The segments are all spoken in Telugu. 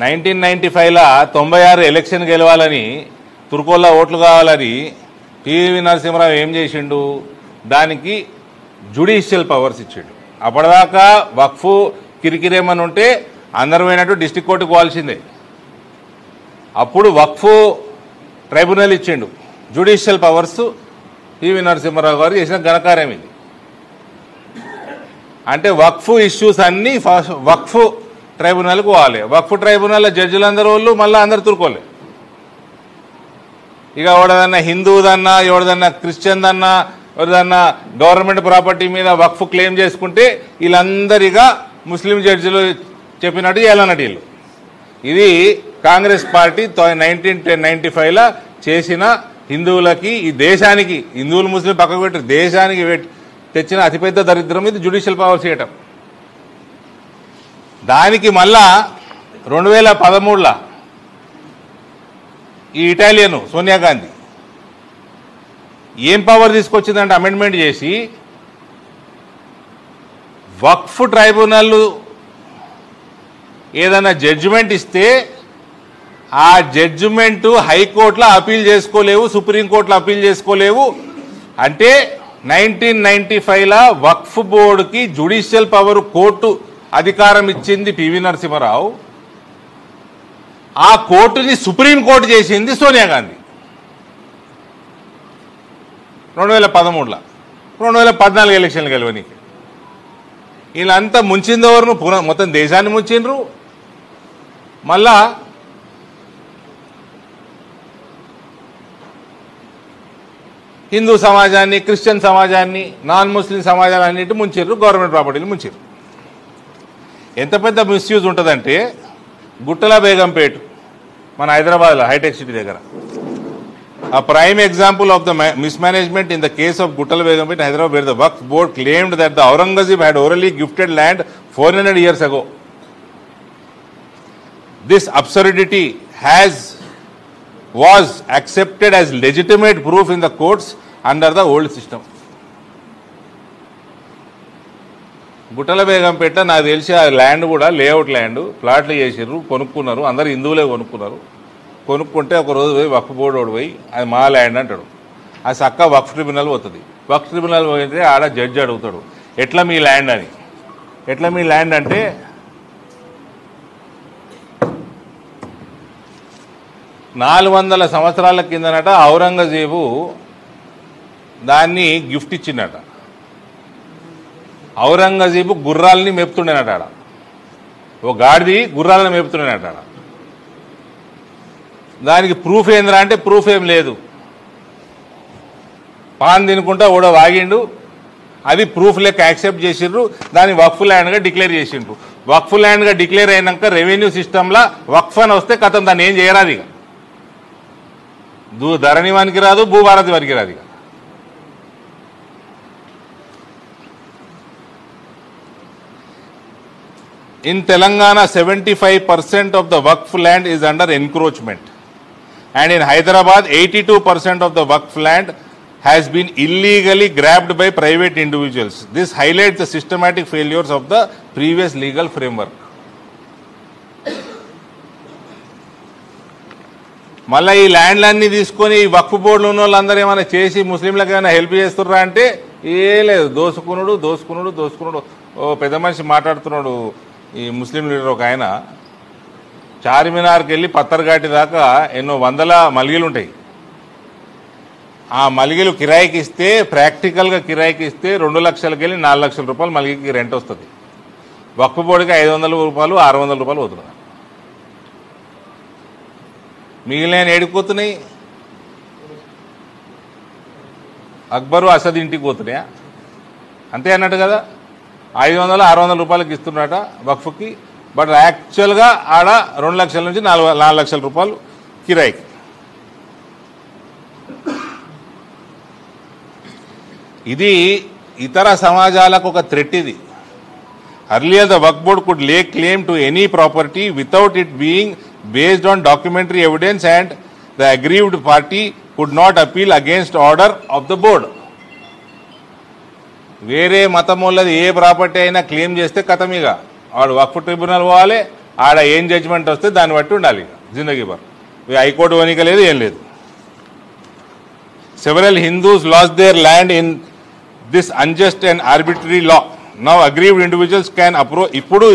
1995లా 96 ఎలక్షన్ గెలవాలని తుర్కోల్లో ఓట్లు కావాలని పివి నరసింహరావు ఏం చేసిండు? దానికి జ్యుడిషియల్ పవర్స్ ఇచ్చాడు. అప్పటిదాకా వక్ఫ్ కిరికిరేమని ఉంటే అందరూ పోయినట్టు డిస్ట్రిక్ట్ కోర్టుకు పోవాల్సిందే. అప్పుడు వక్ఫ్ ట్రైబ్యునల్ ఇచ్చిండు. జ్యుడిషియల్ పవర్స్ పివి నరసింహరావు గారు చేసిన ఘనకార్యం ఇది. అంటే వక్ఫ్ ఇష్యూస్ అన్నీ వక్ఫ్ ట్రైబ్యునల్కి పోవాలి. వక్ఫ్ ట్రైబ్యునల్ జడ్జిలందరూ వాళ్ళు మళ్ళీ అందరు తురుకోలే. ఇక ఎవడదన్నా హిందువుదన్నా, ఎవడదన్నా క్రిస్టియన్దన్నా, ఎవరిదన్నా గవర్నమెంట్ ప్రాపర్టీ మీద వక్ఫ్ క్లెయిమ్ చేసుకుంటే వీళ్ళందరిగా ముస్లిం జడ్జిలు చెప్పినట్టు చేయాలన్నట్టు వీళ్ళు. ఇది కాంగ్రెస్ పార్టీ 1995లా చేసిన హిందువులకి, ఈ దేశానికి, హిందువులు ముస్లిం పక్కకు పెట్టి దేశానికి తెచ్చిన అతిపెద్ద దరిద్రం ఇది జ్యుడిషియల్ పవర్స్ చేయటం. దానికి మళ్ళా 2013లా ఈ ఇటాలియన్ సోనియా గాంధీ ఏం పవర్ తీసుకొచ్చిందంటే అమెండ్మెంట్ చేసి వక్ఫ్ ట్రైబ్యునల్ ఏదైనా జడ్జిమెంట్ ఇస్తే ఆ జడ్జిమెంటు హైకోర్టులో అపీల్ చేసుకోలేవు, సుప్రీంకోర్టులో అపీల్ చేసుకోలేవు. అంటే 1995లా వక్ఫ్ బోర్డుకి జ్యుడిషియల్ పవర్ కోర్టు అధికారం ఇచ్చింది పివి నరసింహరావు. ఆ కోర్టుని సుప్రీంకోర్టు చేసింది సోనియా గాంధీ 2013లా. 2014 ఎలక్షన్లు గెలవనీకి వీళ్ళంతా ముంచిందెవరు? మొత్తం దేశాన్ని ముంచిండ్రు. మళ్ళా హిందూ సమాజాన్ని, క్రిస్టియన్ సమాజాన్ని, నాన్ ముస్లిం సమాజాన్ని అన్నింటి ముంచారు, గవర్నమెంట్ ప్రాపర్టీలు ముంచారు. ఎంత పెద్ద మిస్యూజ్ ఉంటుందంటే గుట్టల బేగంపేట మన హైదరాబాద్లో హైటెక్ సిటీ దగ్గర a prime example of the mismanagement in the case of Guttala Begumpet in Hyderabad, where the Waqf board claimed that the Aurangzeb had orally gifted land 400 years ago. This absurdity was accepted as legitimate proof in the courts under the old system. గుట్టల బేగంపేట నాకు తెలిసి ఆ ల్యాండ్ కూడా లేఅవుట్ ల్యాండ్, ప్లాట్లు చేసిర్రు, కొనుక్కున్నారు. అందరు హిందువులే కొనుక్కున్నారు. కొనుక్కుంటే ఒక రోజు పోయి వక్ఫ్ బోర్డు వాడు పోయి అది మా ల్యాండ్ అంటాడు. అది చక్క వక్ఫ్ ట్రిబ్యునల్ పోతుంది. వక్ఫ్ ట్రిబ్యునల్ పోయితే ఆడ జడ్జి అడుగుతాడు, ఎట్లా మీ ల్యాండ్ అని. ఎట్లా మీ ల్యాండ్ అంటే 400 సంవత్సరాల కిందనట ఔరంగజేబు దాన్ని గిఫ్ట్ ఇచ్చిందట. ఔరంగజేబు గుర్రాలని మేపుతుండేనట. ఆడ ఓ గాడిది గుర్రాలను మేపుతుండేనట. ఆడ దానికి ప్రూఫ్ ఏంద్రా అంటే ప్రూఫ్ ఏం లేదు. పాన్ తినుకుంటా ఓడో వాగిండు, అది ప్రూఫ్ లెక్క యాక్సెప్ట్ చేసిండ్రు. దాన్ని వక్ఫ్ ల్యాండ్గా డిక్లేర్ చేసిండ్రు. వక్ఫ్ ల్యాండ్గా డిక్లేర్ అయినాక రెవెన్యూ సిస్టంలో వక్ఫ్ అని వస్తే కథం దాన్ని ఏం చేయరాదు. ఇక ధరణి వానికి రాదు, భూభారతి వానికి రాదు. ఇక in Telangana 75% of the Waqf land is under encroachment, and in Hyderabad 82% of the Waqf land has been illegally grabbed by private individuals. This highlights the systematic failures of the previous legal framework. మళ్ళీ ఈ ల్యాండ్లన్నీ తీసుకొని వక్ఫ్ బోర్డులో ఉన్న వాళ్ళందరూ ఏమైనా చేసి ముస్లింలకు ఏమైనా హెల్ప్ చేస్తున్నారా అంటే ఏ లేదు. దోసుకున్నాడు. ఓ పెద్ద మనిషి మాట్లాడుతున్నాడు, ఈ ముస్లిం లీడర్ ఒక ఆయన, చార్మినార్కి వెళ్ళి పత్తర్ఘాటి దాకా ఎన్నో వందల మలిగలు ఉంటాయి. ఆ మలిగలు కిరాయికి ఇస్తే, ప్రాక్టికల్గా కిరాయికి ఇస్తే 2 లక్షలకి వెళ్ళి 4 లక్షల రూపాయలు మలిగికి రెంట్ వస్తుంది. వక్ఫ్ బోర్డుకి 500 రూపాయలు 600 రూపాయలు పోతున్నాయి. మిగిలిన ఏడిపోతున్నాయి. అక్బరు అసద్ ఇంటికి పోతున్నాయా? అంతే అన్నట్టు కదా. 500-600 రూపాయలకి ఇస్తున్నారట వక్ఫ్కి. బట్ యాక్చువల్గా ఆడ 2 లక్షల నుంచి 4 లక్షల రూపాయలు కిరాయికి. ఇది ఇతర సమాజాలకు ఒక థ్రెట్. ఇది earlier the Waqf board could lay claim to any property without it being based on documentary evidence, and the aggrieved party could not appeal against order of the board. వేరే మతం వాళ్ళది ఏ ప్రాపర్టీ అయినా క్లెయిమ్ చేస్తే కథమిగా వాడు వక్ఫ్ ట్రిబ్యునల్ పోవాలి, ఆడ ఏం జడ్జిమెంట్ వస్తే దాన్ని బట్టి ఉండాలి జిందగీ భర్. హైకోర్టు వనిక లేదు, ఏం లేదు. Several Hindus lost their land in this unjust and arbitrary law. Now aggrieved individuals can approach. ఇప్పుడు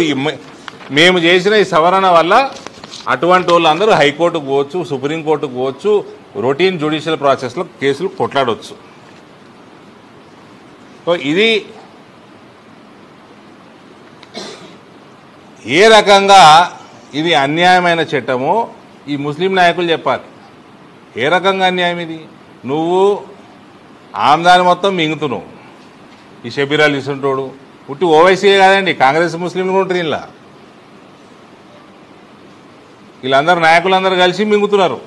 మేము చేసిన ఈ సవరణ వల్ల అటువంటి వాళ్ళందరూ హైకోర్టుకు పోవచ్చు, సుప్రీంకోర్టుకు పోవచ్చు, రొటీన్ జ్యుడిషియల్ ప్రాసెస్లో కేసులు కొట్లాడవచ్చు. సో ఇది ఏ రకంగా ఇది అన్యాయమైన చట్టమో ఈ ముస్లిం నాయకులు చెప్పాలి. ఏ రకంగా అన్యాయం ఇది? నువ్వు ఆమ్దాని మొత్తం మింగుతున్నావు. ఈ షబీర్ అలీ ఇస్తుంటోడు పుట్టి ఓవైసీ కాదండి, కాంగ్రెస్ ముస్లింలు కూడా ఉంటారు. ఇలా వీళ్ళందరూ నాయకులందరూ కలిసి మింగుతున్నారు.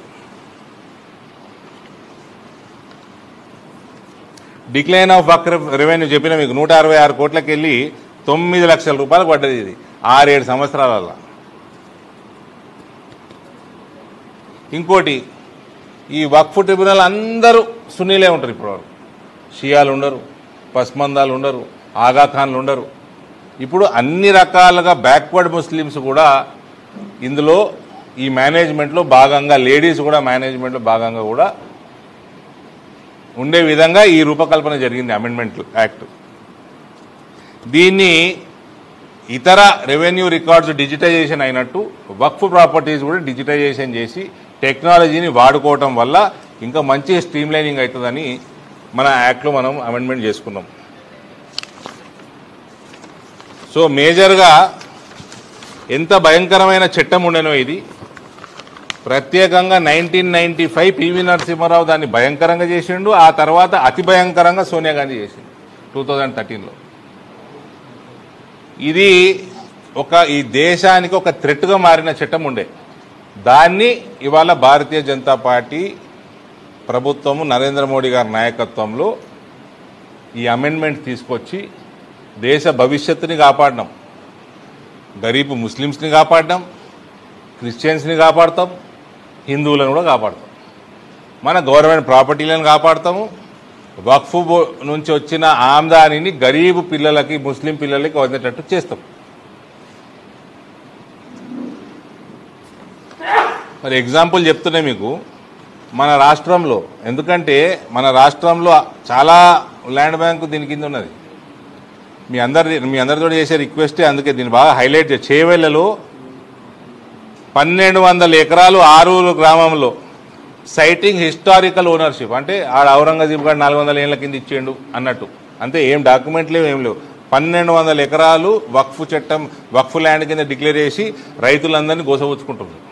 డిక్లైన్ ఆఫ్ వక్ఫ్ రెవెన్యూ చెప్పిన మీకు 166 కోట్లకి వెళ్ళి 9 లక్షల రూపాయలకు పడ్డది. ఇది 6-7 సంవత్సరాల. ఇంకోటి, ఈ వక్ఫ్ ట్రిబ్యునల్ అందరూ సున్నీలే ఉంటారు. ఇప్పటివరకు షియాలు ఉండరు, పస్మందాలు ఉండరు, ఆగాఖాన్లు ఉండరు. ఇప్పుడు అన్ని రకాలుగా బ్యాక్వర్డ్ ముస్లిమ్స్ కూడా ఇందులో ఈ మేనేజ్మెంట్లో భాగంగా, లేడీస్ కూడా మేనేజ్మెంట్లో భాగంగా కూడా ఉండే విధంగా ఈ రూపకల్పన జరిగింది అమెండ్మెంట్ యాక్ట్. దీన్ని ఇతర రెవెన్యూ రికార్డ్స్ డిజిటైజేషన్ అయినట్టు వక్ఫ్ ప్రాపర్టీస్ కూడా డిజిటైజేషన్ చేసి టెక్నాలజీని వాడుకోవటం వల్ల ఇంకా మంచి స్ట్రీమ్లైనింగ్ అవుతుందని మన యాక్ట్లో మనం అమెండ్మెంట్ చేసుకున్నాం. సో మేజర్గా ఎంత భయంకరమైన చట్టం ఉండేనో ఇది. ప్రత్యేకంగా 1995 పివి నరసింహారావు దాన్ని భయంకరంగా చేసిండు. ఆ తర్వాత అతి భయంకరంగా సోనియా గాంధీ చేసిండు 2013లో. ఇది ఈ దేశానికి ఒక థ్రెట్గా మారిన చట్టం ఉండే. దాన్ని ఇవాళ భారతీయ జనతా పార్టీ ప్రభుత్వము నరేంద్ర మోడీ గారి నాయకత్వంలో ఈ అమెండ్మెంట్ తీసుకొచ్చి దేశ భవిష్యత్తుని కాపాడడం, గరీబ్ ముస్లిమ్స్ని కాపాడడం, క్రిస్టియన్స్ని కాపాడతాం, హిందువులను కూడా కాపాడతాం, మన గవర్నమెంట్ ప్రాపర్టీలను కాపాడతాము, వక్ఫ్ నుంచి వచ్చిన ఆమ్దానిని గరీబ్ పిల్లలకి, ముస్లిం పిల్లలకి అందేటట్టు చేస్తాం. మరి ఎగ్జాంపుల్ చెప్తున్నాయి మీకు మన రాష్ట్రంలో. ఎందుకంటే మన రాష్ట్రంలో చాలా ల్యాండ్ బ్యాంకు దీని కింద ఉన్నది. మీ అందరితో చేసే రిక్వెస్టే, అందుకే దీన్ని బాగా హైలైట్ చేవెళ్లలో 1200 ఎకరాలు ఆరూరు గ్రామంలో సైటింగ్ హిస్టారికల్ ఓనర్షిప్. అంటే ఆడ ఔరంగజీబ్ గారు 400 ఏళ్ల కింద ఇచ్చేయండు అన్నట్టు. అంతే, ఏం డాక్యుమెంట్ లేవు, ఏం లేవు. 1200 ఎకరాలు వక్ఫ్ చట్టం, వక్ఫ్ ల్యాండ్ కింద డిక్లేర్ చేసి రైతులందరినీ గోసపుచ్చుకుంటున్నారు.